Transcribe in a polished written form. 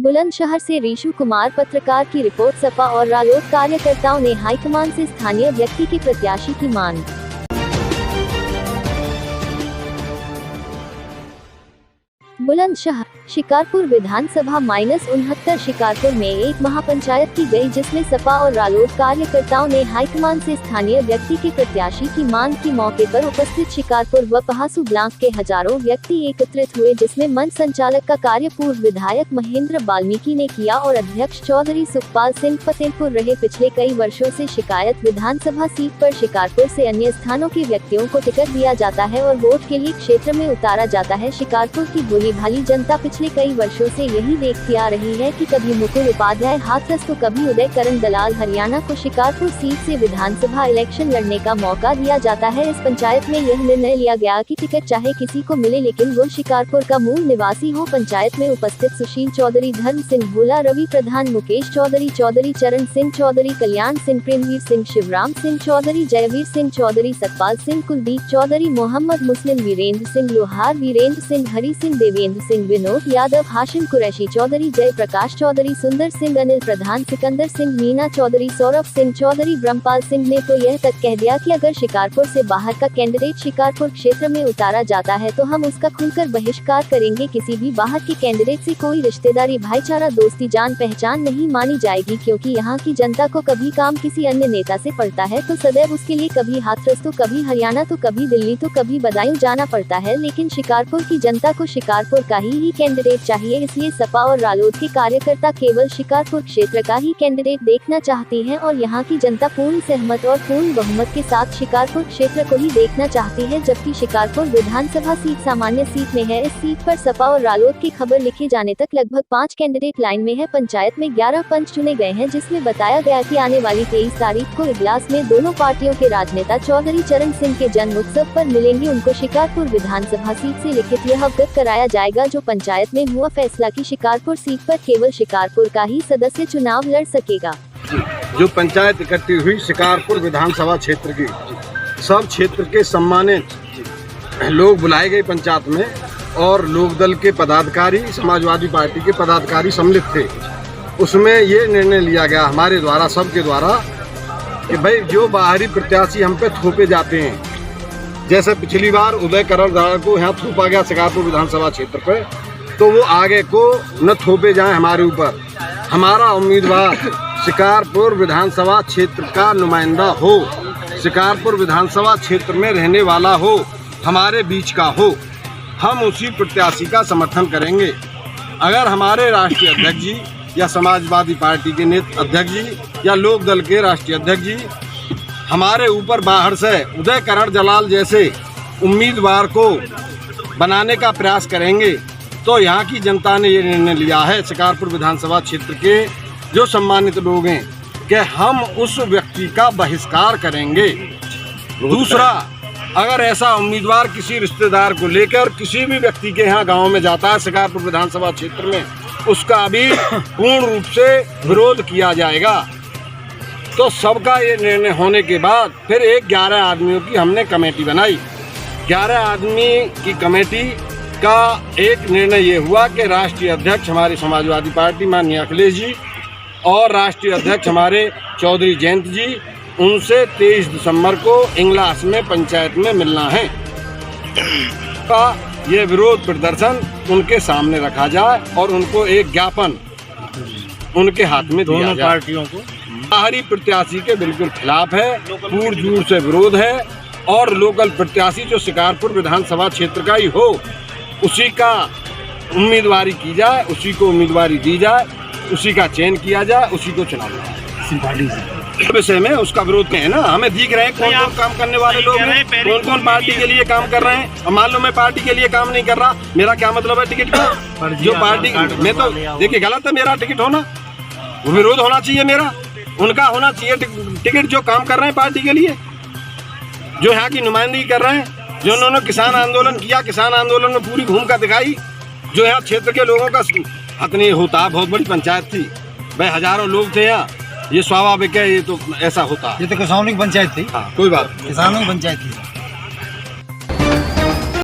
बुलंदशहर से रीशु कुमार पत्रकार की रिपोर्ट। सपा और रालोद कार्यकर्ताओं ने हाईकमान से स्थानीय व्यक्ति के प्रत्याशी की मांग। बुलंदशहर शिकारपुर विधानसभा -69 शिकारपुर में एक महापंचायत की गई, जिसमें सपा और रालोद कार्यकर्ताओं ने हाईकमान से स्थानीय व्यक्ति के प्रत्याशी की मांग की। मौके पर उपस्थित शिकारपुर व पहासू ब्लॉक के हजारों व्यक्ति एकत्रित हुए, जिसमें मंच संचालक का कार्य पूर्व विधायक महेंद्र वाल्मीकि ने किया और अध्यक्ष चौधरी सुखपाल सिंह फतेहपुर रहे। पिछले कई वर्षों से शिकायत विधानसभा सीट पर शिकारपुर से अन्य स्थानों के व्यक्तियों को टिकट दिया जाता है और वोट के लिए क्षेत्र में उतारा जाता है। शिकारपुर की भोली भाली जनता पिछले कई वर्षों से यही देखती आ रही है कि कभी मुकुल उपाध्याय हाथरस तो कभी उदय करण दलाल हरियाणा को शिकारपुर सीट से विधानसभा इलेक्शन लड़ने का मौका दिया जाता है। इस पंचायत में यह निर्णय लिया गया कि टिकट चाहे किसी को मिले, लेकिन वो शिकारपुर का मूल निवासी हो। पंचायत में उपस्थित सुशील चौधरी, धर्म सिंह भोला, रवि प्रधान, मुकेश चौधरी, चरण सिंह चौधरी, कल्याण सिंह, प्रेमवीर सिंह, शिवराम सिंह चौधरी, जयवीर सिंह चौधरी, सतपाल सिंह, कुलदीप चौधरी, मोहम्मद मुस्लिम, वीरेंद्र सिंह लोहार, वीरेंद्र सिंह, हरि सिंह, देवेंद्र सिंह, विनोद यादव, हाशिम कुरैशी चौधरी, जय प्रकाश चौधरी, सुंदर सिंह, अनिल प्रधान, सिकंदर सिंह, मीना चौधरी, सौरभ सिंह चौधरी, ब्रह्मपाल सिंह ने तो यह तक कह दिया कि अगर शिकारपुर से बाहर का कैंडिडेट शिकारपुर क्षेत्र में उतारा जाता है तो हम उसका खुलकर बहिष्कार करेंगे। किसी भी बाहर के कैंडिडेट से कोई रिश्तेदारी, भाईचारा, दोस्ती, जान पहचान नहीं मानी जाएगी, क्योंकि यहाँ की जनता को कभी काम किसी अन्य नेता से पड़ता है तो सदैव उसके लिए कभी हाथरस तो कभी हरियाणा तो कभी दिल्ली तो कभी बदायूं जाना पड़ता है। लेकिन शिकारपुर की जनता को शिकारपुर का ही कैंडिडेट चाहिए, इसलिए सपा और रालोद के कार्यकर्ता केवल शिकारपुर क्षेत्र का ही कैंडिडेट देखना चाहते हैं और यहाँ की जनता पूर्ण सहमत और पूर्ण बहुमत के साथ शिकारपुर क्षेत्र को ही देखना चाहती है। जबकि शिकारपुर विधानसभा सीट सामान्य सीट में है। इस सीट पर सपा और रालोद की खबर लिखे जाने तक लगभग 5 कैंडिडेट लाइन में है। पंचायत में 11 पंच चुने गए हैं, जिसमें बताया गया कि आने वाली 23 तारीख को इजलास में दोनों पार्टियों के राजनेता चौधरी चरण सिंह के जन्म उत्सव पर मिलेंगे। उनको शिकारपुर विधानसभा सीट से लिखित यह अवगत कराया जाएगा जो पंचायत में हुआ फैसला कि शिकारपुर सीट पर केवल शिकारपुर का ही सदस्य चुनाव लड़ सकेगा। जो पंचायत इकट्ठी हुई शिकारपुर विधानसभा क्षेत्र की, सब क्षेत्र के सम्मानित लोग बुलाए गए पंचायत में और लोकदल के पदाधिकारी, समाजवादी पार्टी के पदाधिकारी सम्मिलित थे। उसमें ये निर्णय लिया गया हमारे द्वारा, सबके द्वारा, कि भाई जो बाहरी प्रत्याशी हम पे थोपे जाते हैं, जैसे पिछली बार उदय करण दलाल को यहाँ थोपा गया शिकारपुर विधानसभा क्षेत्र पे, तो वो आगे को न थोपे जाएं हमारे ऊपर। हमारा उम्मीदवार शिकारपुर विधानसभा क्षेत्र का नुमाइंदा हो, शिकारपुर विधानसभा क्षेत्र में रहने वाला हो, हमारे बीच का हो, हम उसी प्रत्याशी का समर्थन करेंगे। अगर हमारे राष्ट्रीय अध्यक्ष जी या समाजवादी पार्टी के नेता अध्यक्ष जी या लोक दल के राष्ट्रीय अध्यक्ष जी हमारे ऊपर बाहर से उदय करण दलाल जैसे उम्मीदवार को बनाने का प्रयास करेंगे, तो यहाँ की जनता ने ये निर्णय लिया है, शिकारपुर विधानसभा क्षेत्र के जो सम्मानित लोग हैं, कि हम उस व्यक्ति का बहिष्कार करेंगे। दूसरा, अगर ऐसा उम्मीदवार किसी रिश्तेदार को लेकर किसी भी व्यक्ति के यहाँ गांव में जाता है शिकारपुर विधानसभा क्षेत्र में, उसका भी पूर्ण रूप से विरोध किया जाएगा। तो सबका ये निर्णय होने के बाद फिर 11 आदमियों की हमने कमेटी बनाई। 11 आदमी की कमेटी का एक निर्णय ये हुआ कि राष्ट्रीय अध्यक्ष हमारी समाजवादी पार्टी माननीय अखिलेश जी और राष्ट्रीय अध्यक्ष हमारे चौधरी जयंत जी, उनसे 23 दिसंबर को इंगलास में पंचायत में मिलना है का ये विरोध प्रदर्शन उनके सामने रखा जाए और उनको एक ज्ञापन उनके हाथ में दिया जाए। दोनों पार्टियों को बाहरी प्रत्याशी के बिल्कुल खिलाफ है, पूर्ण जोर से विरोध है और लोकल प्रत्याशी जो शिकारपुर विधानसभा क्षेत्र का ही हो, उसी का उम्मीदवारी की जाए, उसी को उम्मीदवारी दी जाए, उसी का चयन किया जाए, उसी को चुना जाए। विषय में उसका विरोध है ना, हमें दिख रहे हैं कौन कौन काम करने वाले लोग हैं, कौन कौन पार्टी के लिए काम कर रहे हैं। अब मान लो मैं पार्टी के लिए काम नहीं कर रहा, मेरा क्या मतलब है टिकट का? जो पार्टी में तो देखिए गलत है मेरा टिकट होना, वो विरोध होना चाहिए मेरा, उनका होना चाहिए टिकट जो काम कर रहे हैं पार्टी के लिए, जो यहाँ की नुमाइंदगी कर रहे हैं, जो उन्होंने किसान आंदोलन किया, किसान आंदोलन में पूरी भूमिका दिखाई, जो यहाँ क्षेत्र के लोगों का हक नहीं होता। बहुत बड़ी पंचायत थी भाई, हजारों लोग थे यहाँ, ये स्वाभाविक है, ये तो ऐसा होता। ये तो किसानों की पंचायत थी। हाँ, कोई बात, किसानों की पंचायत थी।